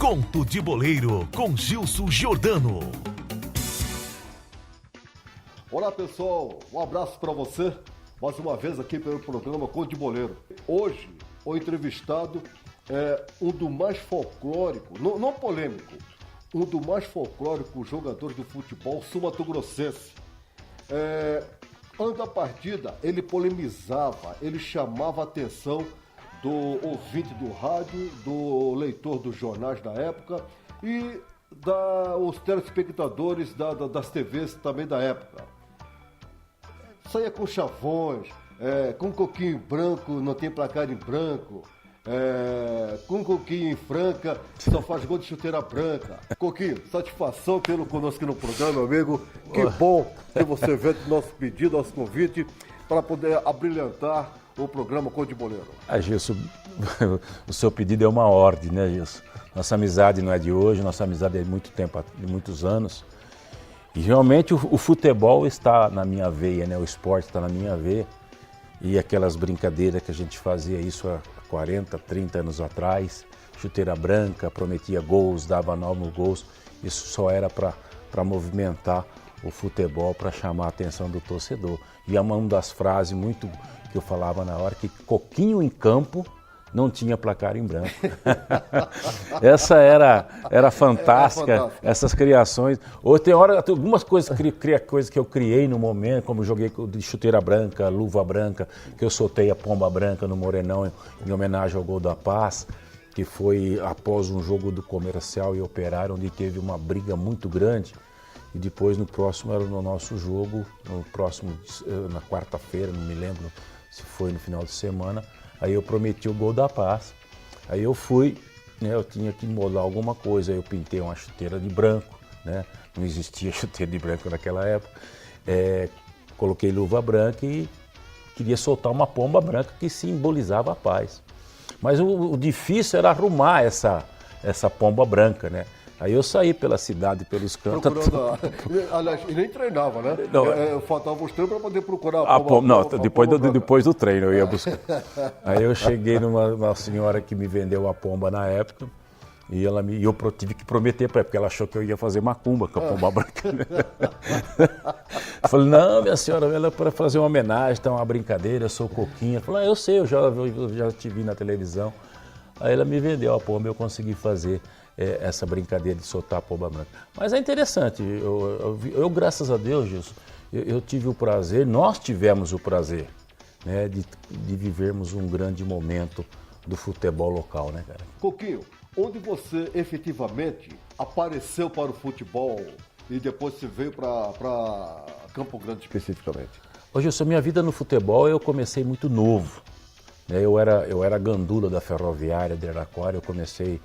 Conto de Boleiro com Gilson Giordano. Olá pessoal, um abraço para você, mais uma vez aqui pelo programa Conto de Boleiro. Hoje o entrevistado é um do mais folclórico, não polêmico, um do mais folclórico jogadores do futebol sul-mato-grossense. Antes da partida, ele polemizava, ele chamava a atenção do ouvinte do rádio, do leitor dos jornais da época e os telespectadores das TVs também da época. Saia com chavões, com coquinho branco, não tem placar em branco, com coquinho em franca, só faz gol de chuteira branca. Coquinho, satisfação tê-lo conosco aqui no programa, meu amigo. Que bom que você veio do nosso pedido, nosso convite, para poder abrilhantar o programa Conto de Boleiro. Gilson, o seu pedido é uma ordem, né, Gilson? Nossa amizade não é de hoje, nossa amizade é de muito tempo, de muitos anos. E realmente o futebol está na minha veia, né? O esporte está na minha veia. E aquelas brincadeiras que a gente fazia isso há 40, 30 anos atrás, chuteira branca, prometia gols, dava 9 gols, isso só era para movimentar o futebol, para chamar a atenção do torcedor. E é uma das frases muito que eu falava na hora, que coquinho em campo não tinha placar em branco. Essa era fantástica, essas criações. Ou tem algumas coisas que eu criei no momento, como joguei de chuteira branca, luva branca, que eu soltei a pomba branca no Morenão em homenagem ao Gol da Paz, que foi após um jogo do Comercial e Operário, onde teve uma briga muito grande. E depois no próximo era no nosso jogo, na quarta-feira, não me lembro se foi no final de semana, aí eu prometi o Gol da Paz. Aí eu fui, né, eu tinha que moldar alguma coisa, aí eu pintei uma chuteira de branco, né, não existia chuteira de branco naquela época, coloquei luva branca e queria soltar uma pomba branca que simbolizava a paz. Mas o difícil era arrumar essa pomba branca, né? Aí eu saí pela cidade, pelos cantos. Aliás, e nem treinava, né? Faltava os treinos para poder procurar a pomba. Não, depois do treino eu ia buscar. Aí eu cheguei numa senhora que me vendeu a pomba na época e eu tive que prometer para ela, porque ela achou que eu ia fazer macumba com a pomba branca. Eu falei, não, minha senhora, ela é para fazer uma homenagem, tá uma brincadeira, eu sou coquinha. Ela falou, eu sei, eu já te vi na televisão. Aí ela me vendeu a pomba e eu consegui fazer essa brincadeira de soltar a pomba branca. Mas é interessante, eu graças a Deus, Gilson, eu tive o prazer, nós tivemos o prazer, né, de vivermos um grande momento do futebol local, né, cara? Coquinho, onde você efetivamente apareceu para o futebol e depois você veio para Campo Grande especificamente? Ô Gilson, minha vida no futebol eu comecei muito novo. Eu era gandula da Ferroviária de Araraquara, eu comecei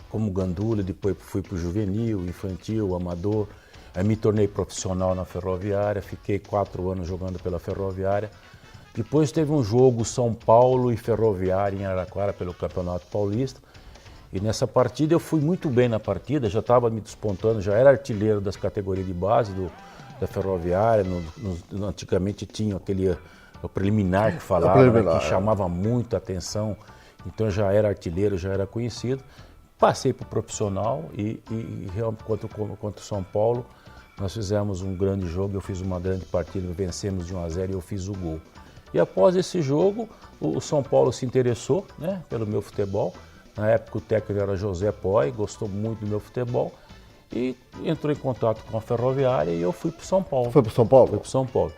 como gandula, depois fui para o juvenil, infantil, amador, aí me tornei profissional na Ferroviária, fiquei 4 anos jogando pela Ferroviária. Depois teve um jogo São Paulo e Ferroviária em Araraquara pelo Campeonato Paulista, e nessa partida eu fui muito bem na partida, já estava me despontando, já era artilheiro das categorias de base da Ferroviária, antigamente tinha o preliminar que falava, né, que chamava muito a atenção, então já era artilheiro, já era conhecido. Passei para o profissional e realmente contra o São Paulo, nós fizemos um grande jogo, eu fiz uma grande partida, vencemos de 1-0 e eu fiz o gol. E após esse jogo, o São Paulo se interessou, né, pelo meu futebol. Na época o técnico era José Poi, gostou muito do meu futebol e entrou em contato com a Ferroviária e eu fui para o São Paulo. Foi para o São Paulo? Fui para o São Paulo.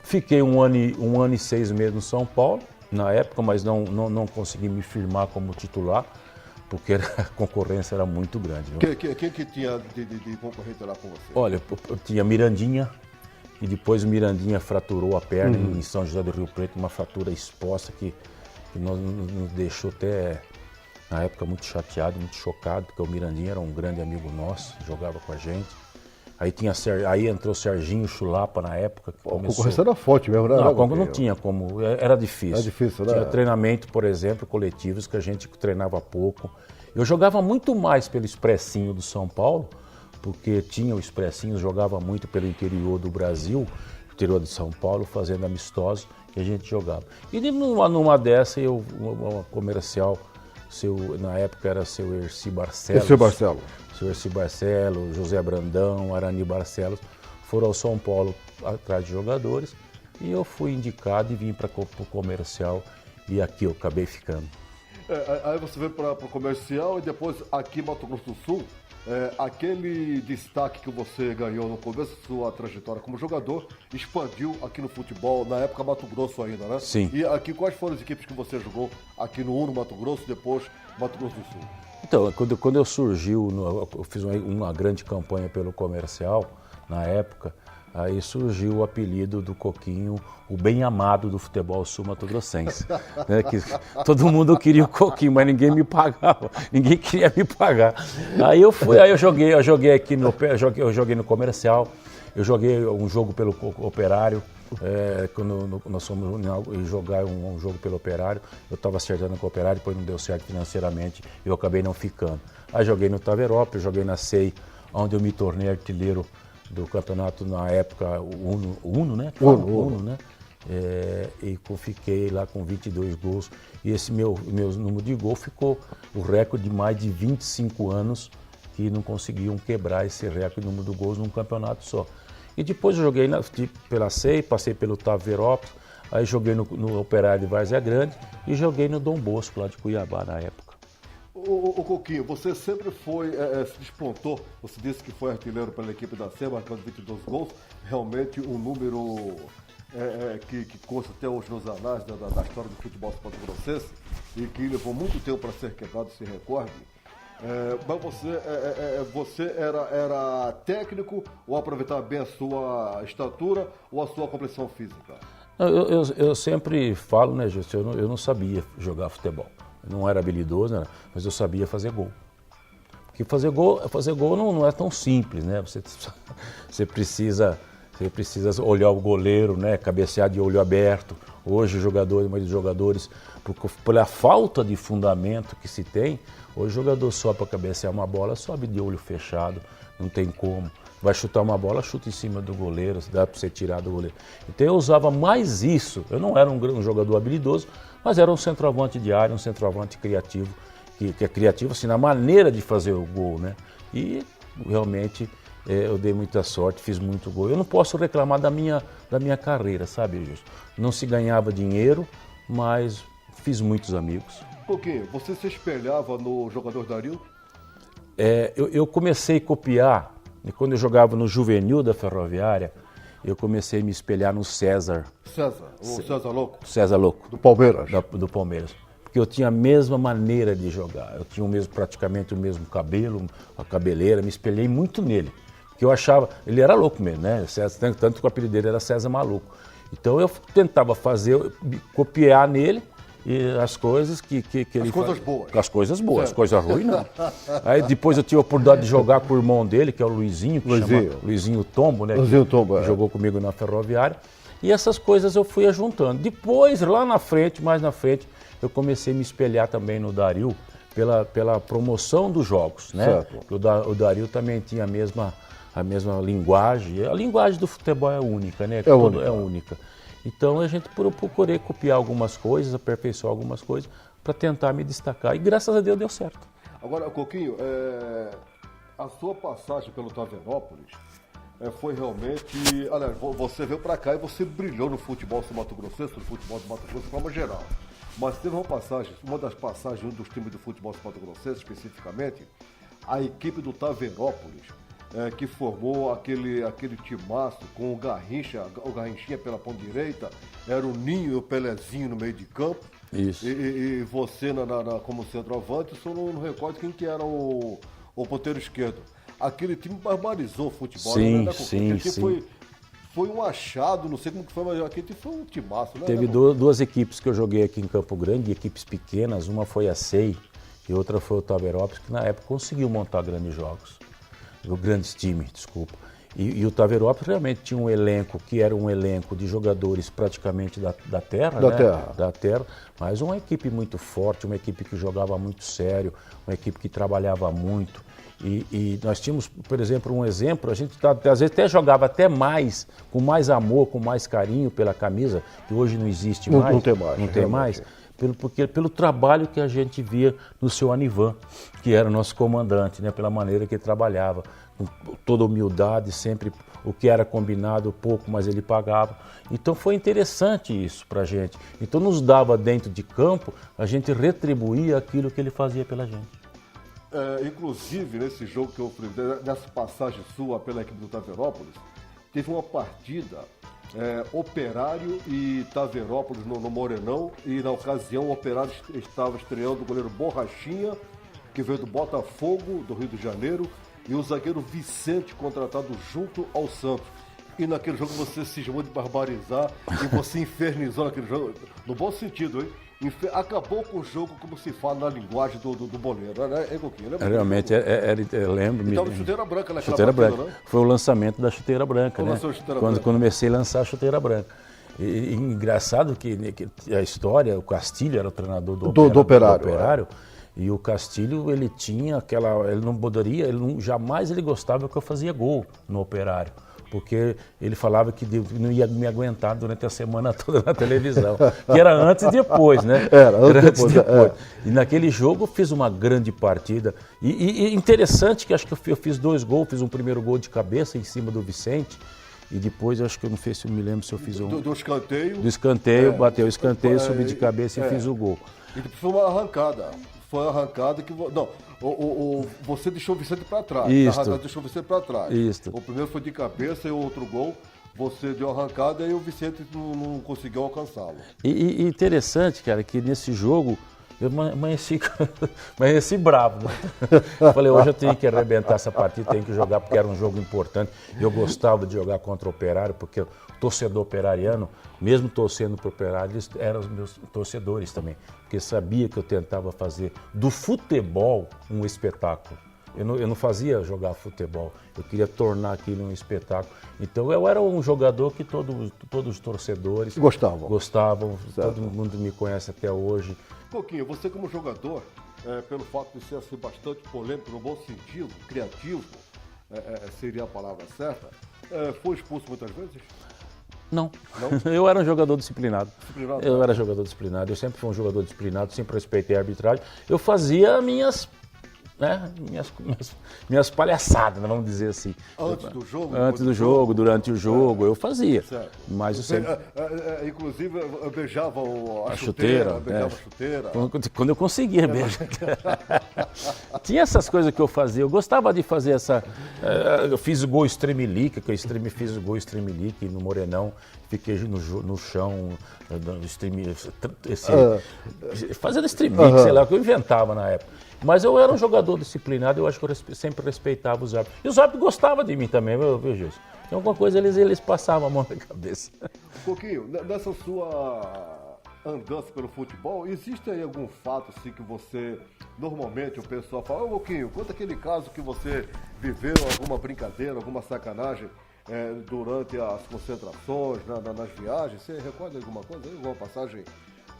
Fiquei um ano e 6 meses no São Paulo, na época, mas não consegui me firmar como titular, porque a concorrência era muito grande. Quem que tinha de concorrente lá com você? Olha, eu tinha Mirandinha, e depois o Mirandinha fraturou a perna em São José do Rio Preto, uma fratura exposta que nos deixou até, na época, muito chateado, muito chocado, porque o Mirandinha era um grande amigo nosso, jogava com a gente. Aí entrou o Serginho Chulapa na época. Que começou... A concorrência era forte mesmo, né? Não tinha como, era difícil. Era difícil, né? Tinha treinamento, por exemplo, coletivos que a gente treinava pouco. Eu jogava muito mais pelo Expressinho do São Paulo, porque tinha o Expressinho, jogava muito pelo interior do Brasil, interior de São Paulo, fazendo amistosos, que a gente jogava. E numa dessa, uma comercial na época era seu Erci Barcelos. Esse é o Marcelo. Seu Erci Barcelos, José Brandão, Arani Barcelos, foram ao São Paulo atrás de jogadores e eu fui indicado e vim para o comercial e aqui eu acabei ficando. Aí você veio para o comercial e depois aqui em Mato Grosso do Sul, aquele destaque que você ganhou no começo da sua trajetória como jogador, expandiu aqui no futebol, na época Mato Grosso ainda, né? Sim. E aqui, quais foram as equipes que você jogou aqui no Uno Mato Grosso, depois Mato Grosso do Sul? Então, quando eu surgiu, eu fiz uma grande campanha pelo comercial, na época, aí surgiu o apelido do Coquinho, o bem amado do futebol sul-mato-grossense. Né? Que todo mundo queria o Coquinho, mas ninguém me pagava, ninguém queria me pagar. Aí eu joguei aqui eu joguei no comercial, eu joguei um jogo pelo Operário, quando nós fomos jogar um jogo pelo Operário, eu estava acertando com o Operário, depois não deu certo financeiramente e eu acabei não ficando. Aí joguei no Taverópolis, joguei na SEI, onde eu me tornei artilheiro do campeonato na época, o Uno, né? Uno, né? E fiquei lá com 22 gols. E esse meu número de gol ficou o recorde de mais de 25 anos que não conseguiam quebrar esse recorde de número de gols num campeonato só. E depois eu joguei pela SEI, passei pelo Taverópolis, aí joguei no Operário de Várzea Grande e joguei no Dom Bosco, lá de Cuiabá, na época. Ô Coquinho, você sempre se despontou, você disse que foi artilheiro pela equipe da SEI, marcando 22 gols, realmente um número que consta até hoje nos anais da história do futebol mato-grossense e que levou muito tempo para ser quebrado esse recorde. Mas você era técnico ou aproveitava bem a sua estatura ou a sua complexão física? Eu sempre falo, né, Justo, eu não sabia jogar futebol. Eu não era habilidoso, né, mas eu sabia fazer gol. Porque fazer gol não é tão simples, né? Você precisa olhar o goleiro, né, cabecear de olho aberto. Hoje, a maioria dos jogadores, pela falta de fundamento que se tem, hoje o jogador só para cabecear uma bola sobe de olho fechado, não tem como. Vai chutar uma bola, chuta em cima do goleiro, dá para você tirar do goleiro. Então eu usava mais isso. Eu não era um jogador habilidoso, mas era um centroavante de área, um centroavante criativo, que é criativo assim, na maneira de fazer o gol, né? E realmente eu dei muita sorte, fiz muito gol. Eu não posso reclamar da minha carreira, sabe, Justo? Não se ganhava dinheiro, mas fiz muitos amigos. Coquinho, você se espelhava no jogador Dario? Eu comecei a copiar, e quando eu jogava no juvenil da Ferroviária, eu comecei a me espelhar no César. César Louco? César Louco. Do Palmeiras? Do Palmeiras. Porque eu tinha a mesma maneira de jogar, eu tinha praticamente o mesmo cabelo, a cabeleira, me espelhei muito nele. Porque eu achava, ele era louco mesmo, né? César, tanto que o apelido dele era César Maluco. Então eu tentava copiar nele e as coisas que ele coisas boas. As coisas boas, as coisas ruins não. Aí depois eu tive a oportunidade de jogar com o irmão dele, que é o Luizinho, Luizinho Tombo, né? Luizinho Tombo, que jogou comigo na Ferroviária. E essas coisas eu fui ajuntando. Depois, lá na frente, mais na frente, eu comecei a me espelhar também no Dario pela promoção dos jogos, né? Certo. O Dario também tinha a mesma linguagem. A linguagem do futebol é única, né? É única. Então a gente procurei copiar algumas coisas, aperfeiçoar algumas coisas para tentar me destacar. E graças a Deus deu certo. Agora, Coquinho, a sua passagem pelo Taverópolis foi realmente... Aliás, você veio para cá e você brilhou no futebol mato-grossense, no futebol do Mato Grosso de forma geral. Mas teve uma das passagens dos times do futebol mato-grossense, especificamente, a equipe do Taverópolis, que formou aquele timaço com o Garrinchinha pela ponta direita, era o Ninho e o Pelezinho no meio de campo. Isso. E você como centroavante, eu só não recordo quem que era o ponteiro esquerdo. Aquele time barbarizou o futebol. Sim, né? sim. Foi um achado, não sei como que foi, mas aquele time foi um timaço. Né? Teve duas equipes que eu joguei aqui em Campo Grande, equipes pequenas, uma foi a SEI e outra foi o Taverópolis, que na época conseguiu montar grandes jogos. Grandes times, desculpa. E o Taverópolis realmente tinha um elenco que era um elenco de jogadores praticamente da terra, da terra, mas uma equipe muito forte, uma equipe que jogava muito sério, uma equipe que trabalhava muito. E nós tínhamos, por exemplo, um exemplo, a gente às vezes até jogava até mais, com mais amor, com mais carinho pela camisa, que hoje não existe mais. Não tem mais. Não tem mais. Pelo trabalho que a gente via no seu Anivan, que era o nosso comandante, né, pela maneira que ele trabalhava, com toda humildade, sempre o que era combinado, pouco, mas ele pagava. Então foi interessante isso para a gente. Então nos dava dentro de campo, a gente retribuía aquilo que ele fazia pela gente. Inclusive, nesse jogo que eu falei, nessa passagem sua pela equipe do Taverópolis, teve uma partida Operário e Taverópolis no Morenão, e na ocasião o Operário estava estreando o goleiro Borrachinha, que veio do Botafogo, do Rio de Janeiro, e o zagueiro Vicente, contratado junto ao Santos. E naquele jogo você se chamou de barbarizar e você infernizou naquele jogo, no bom sentido, hein? Acabou com o jogo, como se fala na linguagem do boleiro, né? Coquinho? Realmente, eu lembro. Então, chuteira branca naquela chuteira partida, branca. né? Foi o lançamento da chuteira branca, né? Quando comecei a lançar a chuteira branca. E engraçado que a história, o Castilho era o treinador do Operário. E o Castilho, ele tinha ele não poderia, jamais ele gostava que eu fazia gol no Operário. Porque ele falava que não ia me aguentar durante a semana toda na televisão. Que era antes e depois, né? Era antes e depois. E naquele jogo eu fiz uma grande partida. E interessante que acho que eu fiz 2 gols, fiz um primeiro gol de cabeça em cima do Vicente. E depois acho que eu não me lembro se eu fiz do escanteio. Do escanteio, bateu o escanteio, subi de cabeça e fiz o gol. E foi uma arrancada. Foi uma arrancada que... Não, você deixou o Vicente para trás. Isso. A arrancada deixou o Vicente para trás. Isso. O primeiro foi de cabeça e o outro gol. Você deu a arrancada e o Vicente não conseguiu alcançá-lo. E interessante, cara, que nesse jogo eu amanheci bravo. Né? Falei, hoje eu tenho que arrebentar essa partida, tenho que jogar porque era um jogo importante. Eu gostava de jogar contra o Operário, porque o torcedor operariano, mesmo torcendo para o Operário, eles eram os meus torcedores também. Porque sabia que eu tentava fazer do futebol um espetáculo. Eu não fazia jogar futebol, eu queria tornar aquilo um espetáculo. Então eu era um jogador que todos os torcedores gostavam, todo mundo me conhece até hoje. Coquinho, você como jogador, pelo fato de ser assim, bastante polêmico, no bom sentido, criativo, seria a palavra certa, foi expulso muitas vezes? Não. Eu era um jogador disciplinado. Eu era jogador disciplinado, eu sempre fui um jogador disciplinado, sempre respeitei a arbitragem. Eu fazia minhas palhaçadas, vamos dizer assim. Antes do jogo? Antes do jogo, durante o jogo, eu fazia. Certo. Mas eu sempre... Inclusive, eu beijava a chuteira. Beijava a chuteira. Quando eu conseguia beijar. Tinha essas coisas que eu fazia. Eu gostava de fazer essa... Eu fiz o gol Extremelique, fiz o gol Extremelique no Morenão. Fiquei no chão, fazendo streaming, sei lá, o que eu inventava na época. Mas eu era um jogador disciplinado, eu acho que eu sempre respeitava os árbitros. E os árbitros gostavam de mim também, eu vejo isso. Então, alguma coisa eles passavam a mão na cabeça. Coquinho, nessa sua andança pelo futebol, existe aí algum fato assim que você, normalmente o pessoal fala, ô Coquinho, conta aquele caso que você viveu, alguma brincadeira, alguma sacanagem durante as concentrações, nas viagens, você recorda alguma coisa aí, alguma passagem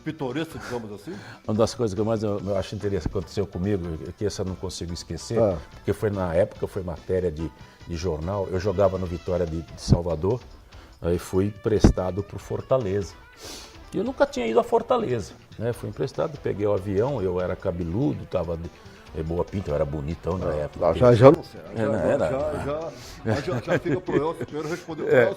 pitoresca, digamos assim? Uma das coisas que eu acho interessante que aconteceu comigo, que essa eu não consigo esquecer, porque foi na época, foi matéria de jornal, eu jogava no Vitória de Salvador, aí fui emprestado para o Fortaleza. E eu nunca tinha ido a Fortaleza, né? Fui emprestado, peguei o avião, eu era cabeludo, estava de boa pinta, eu era bonitão na época. Já não sei. Já fica pro Elcio primeiro responder.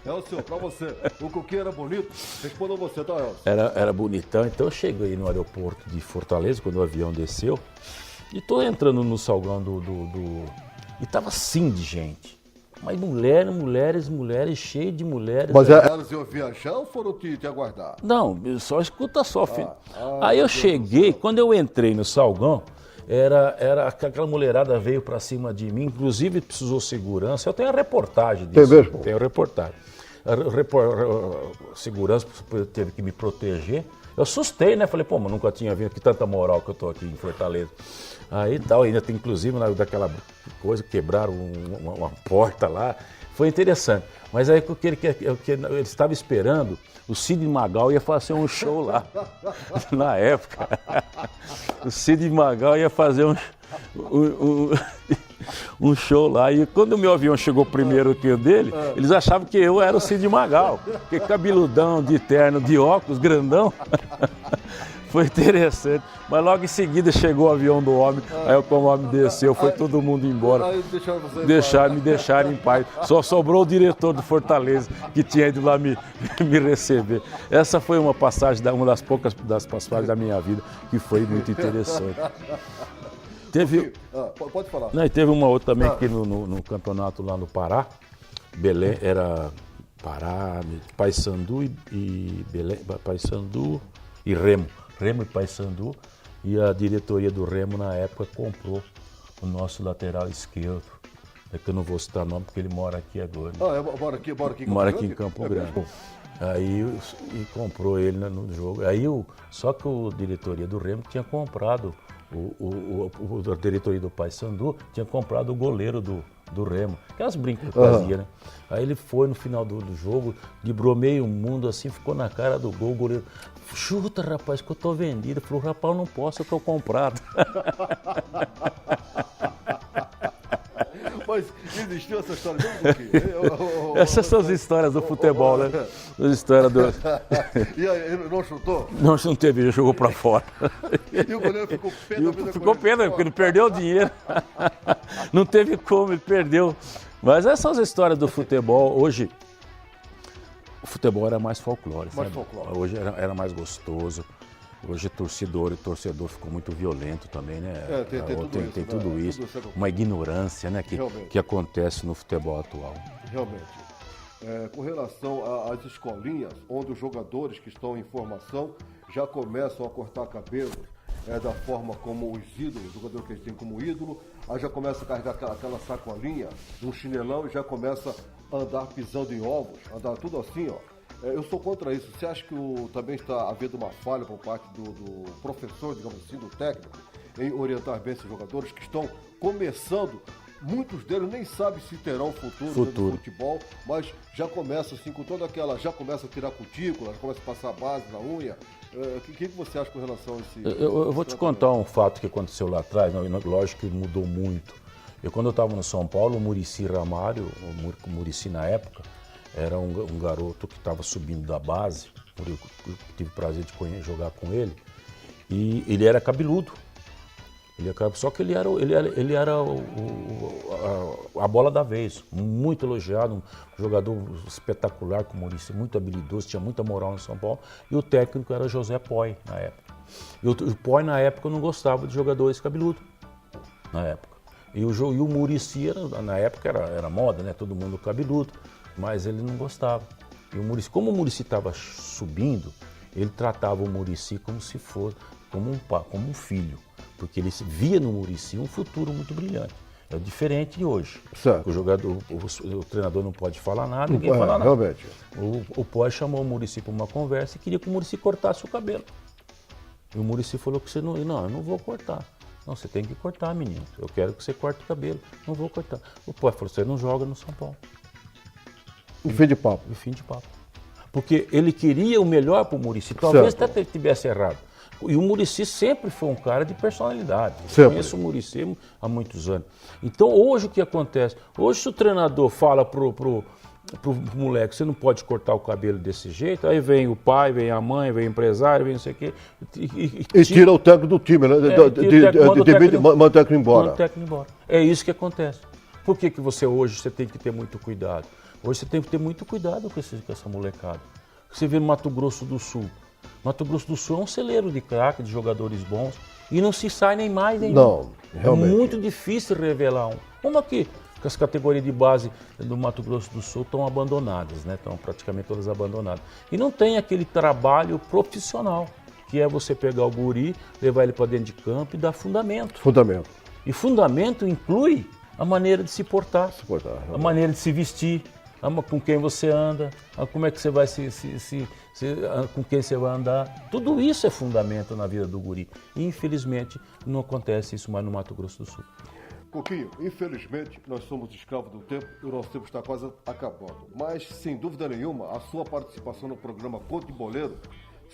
Elcio, pra você, o Coquinho era bonito? Responda você, tá, Elcio? Era bonitão, então eu cheguei no aeroporto de Fortaleza, quando o avião desceu, e tô entrando no salgão e tava assim de gente. Mas mulheres, cheio de mulheres. Mas elas iam viajar ou foram te aguardar? Não, só escuta só, filho. Aí eu cheguei, quando eu entrei no salgão, era aquela mulherada veio pra cima de mim, inclusive precisou segurança. Eu tenho a reportagem disso. Tem mesmo? Tenho a reportagem. Segurança teve que me proteger. Eu assustei, né? Falei, pô, mas nunca tinha vindo aqui tanta moral que eu tô aqui em Fortaleza. Aí tal, ainda tem inclusive daquela coisa, quebraram uma porta lá. Foi interessante. Mas aí o que ele estava esperando, o Sidney Magal ia fazer um show lá. Na época. O Sidney Magal ia fazer um show lá. E quando o meu avião chegou primeiro que o dele, eles achavam que eu era o Sidney Magal. Porque cabeludão, de terno, de óculos, grandão. Foi interessante. Mas logo em seguida chegou o avião do homem, aí como o homem desceu, foi todo mundo embora. Aí Me deixaram em paz. Só sobrou o diretor do Fortaleza, que tinha ido lá me receber. Essa foi uma passagem, uma das poucas passagens da minha vida, que foi muito interessante. Teve, pode falar. Não, e teve uma outra também aqui no campeonato lá no Pará. Belém, era Pará, Paysandu e Belém, Paysandu e Remo. Remo e Paysandu, e a diretoria do Remo na época comprou o nosso lateral esquerdo. É que eu não vou citar o nome porque ele mora aqui agora. Mora aqui em Campo Grande. Aí e comprou ele no jogo. Aí só que a diretoria do Remo tinha comprado, a diretoria do Paysandu tinha comprado o goleiro do Remo. Aquelas brincas que fazia, né? Aí ele foi no final do jogo, librou meio mundo assim, ficou na cara do gol, o goleiro. Chuta, rapaz, que eu tô vendido. Ele falou, rapaz, eu não posso, eu tô comprado. Mas existiu essa história mesmo do quê? Essas são as histórias do futebol, né? As histórias do... E aí, ele não chutou? Não teve, já jogou pra fora. E o goleiro ficou pé da vida. Ficou pé, porque ele perdeu o dinheiro. Não teve como, ele perdeu. Mas essas são as histórias do futebol. Hoje, o futebol era mais folclore, sabe? Hoje era mais gostoso. Hoje torcedor ficou muito violento também, né? Tem tudo isso. Uma ignorância, né, que acontece no futebol atual. Realmente. Com relação às escolinhas, onde os jogadores que estão em formação já começam a cortar cabelos, da forma como os ídolos, o jogador que eles têm como ídolo, aí já começa a carregar aquela sacolinha, um chinelão e já começa a andar pisando em ovos, andar tudo assim, ó. Eu sou contra isso. Você acha que também está havendo uma falha por parte do professor, digamos assim, do técnico, em orientar bem esses jogadores que estão começando? Muitos deles nem sabem se terão futuro no futebol, mas já começa assim com toda aquela, já começa a tirar cutícula, já começa a passar base na unha. O que você acha com relação a esse... Eu vou te contar um fato que aconteceu lá atrás, lógico que mudou muito. Quando eu estava no São Paulo, o Muricy Ramalho, o Muricy na época, era um garoto que estava subindo da base, eu tive o prazer de jogar com ele, e ele era cabeludo. Só que ele era a bola da vez, muito elogiado, um jogador espetacular como o Muricy, muito habilidoso, tinha muita moral no São Paulo, e o técnico era José Poy na época. E o Poy na época não gostava de jogadores cabeludos, na época. E o Muricy, na época, era moda, né? Todo mundo cabeludo. Mas ele não gostava. E como o Muricy estava subindo, ele tratava o Muricy como se fosse, como um filho. Porque ele via no Muricy um futuro muito brilhante. É diferente de hoje. Certo. O treinador não pode falar nada, ninguém fala nada. Realmente. O Poy chamou o Muricy para uma conversa e queria que o Muricy cortasse o cabelo. E o Muricy falou que eu não vou cortar. Não, você tem que cortar, menino. Eu quero que você corte o cabelo. Não vou cortar. O Poy falou, você não joga no São Paulo. O fim de papo. O fim de papo. Porque ele queria o melhor para o Muricy. Talvez até ele tivesse errado. E o Muricy sempre foi um cara de personalidade. Eu conheço o Muricy há muitos anos. Então hoje o que acontece? Hoje se o treinador fala pro moleque, você não pode cortar o cabelo desse jeito, aí vem o pai, vem a mãe, vem o empresário, vem não sei o quê. E tira o técnico do time, né? Manda o técnico embora. É isso que acontece. Por que hoje tem que ter muito cuidado? Hoje você tem que ter muito cuidado com essa molecada. Você vê no Mato Grosso do Sul. Mato Grosso do Sul é um celeiro de craque, de jogadores bons, e não se sai nem mais nem Não, realmente. É muito difícil revelar um. Como aqui, que as categorias de base do Mato Grosso do Sul estão abandonadas, né? Estão praticamente todas abandonadas. E não tem aquele trabalho profissional, que é você pegar o guri, levar ele para dentro de campo e dar fundamento. E fundamento inclui a maneira de se portar, a maneira de se vestir, com quem você anda, como é que você vai com quem você vai andar. Tudo isso é fundamento na vida do guri. E, infelizmente, não acontece isso mais no Mato Grosso do Sul. Coquinho, infelizmente nós somos escravos do tempo e o nosso tempo está quase acabando. Mas, sem dúvida nenhuma, a sua participação no programa Conto de Boleiro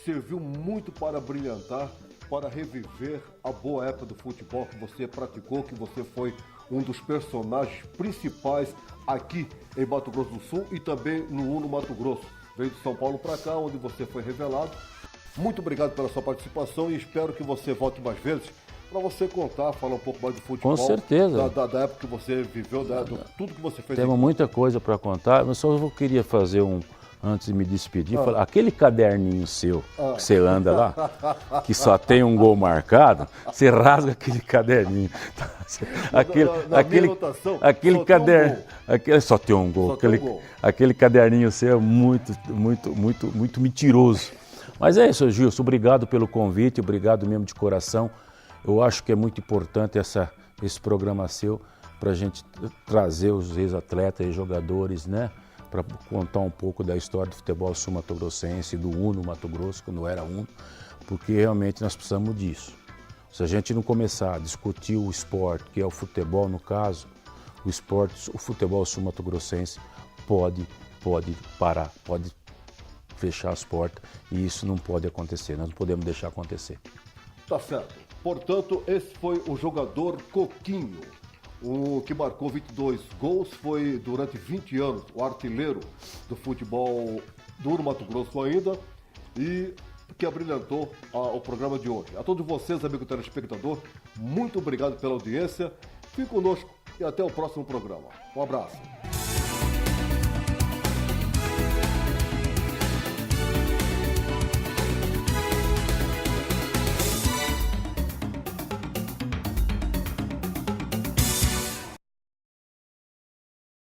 serviu muito para brilhantar, para reviver a boa época do futebol que você praticou, que você foi um dos personagens principais aqui em Mato Grosso do Sul e também no Uno Mato Grosso. Veio de São Paulo para cá, onde você foi revelado. Muito obrigado pela sua participação e espero que você volte mais vezes para você contar, falar um pouco mais do futebol. Com certeza. Da época que você viveu, tudo que você fez. Temos muita coisa para contar, mas só eu queria fazer antes de me despedir, falar, aquele caderninho seu, que você anda lá, que só tem um gol marcado, você rasga aquele caderninho. Aquele caderno, só tem um gol. Aquele caderninho seu é muito mentiroso. Mas é isso, Gilson, obrigado pelo convite, obrigado mesmo de coração. Eu acho que é muito importante esse programa seu para a gente trazer os ex-atletas e jogadores, né? Para contar um pouco da história do futebol sul-mato-grossense, do Uno Mato Grosso, quando era Uno, porque realmente nós precisamos disso. Se a gente não começar a discutir o esporte, que é o futebol no caso, o futebol sul-mato-grossense pode parar, pode fechar as portas e isso não pode acontecer, nós não podemos deixar acontecer. Tá certo. Portanto, esse foi o jogador Coquinho, o que marcou 22 gols, foi durante 20 anos o artilheiro do futebol do Mato Grosso ainda e que abrilhantou o programa de hoje. A todos vocês, amigo telespectador, muito obrigado pela audiência, fique conosco e até o próximo programa. Um abraço.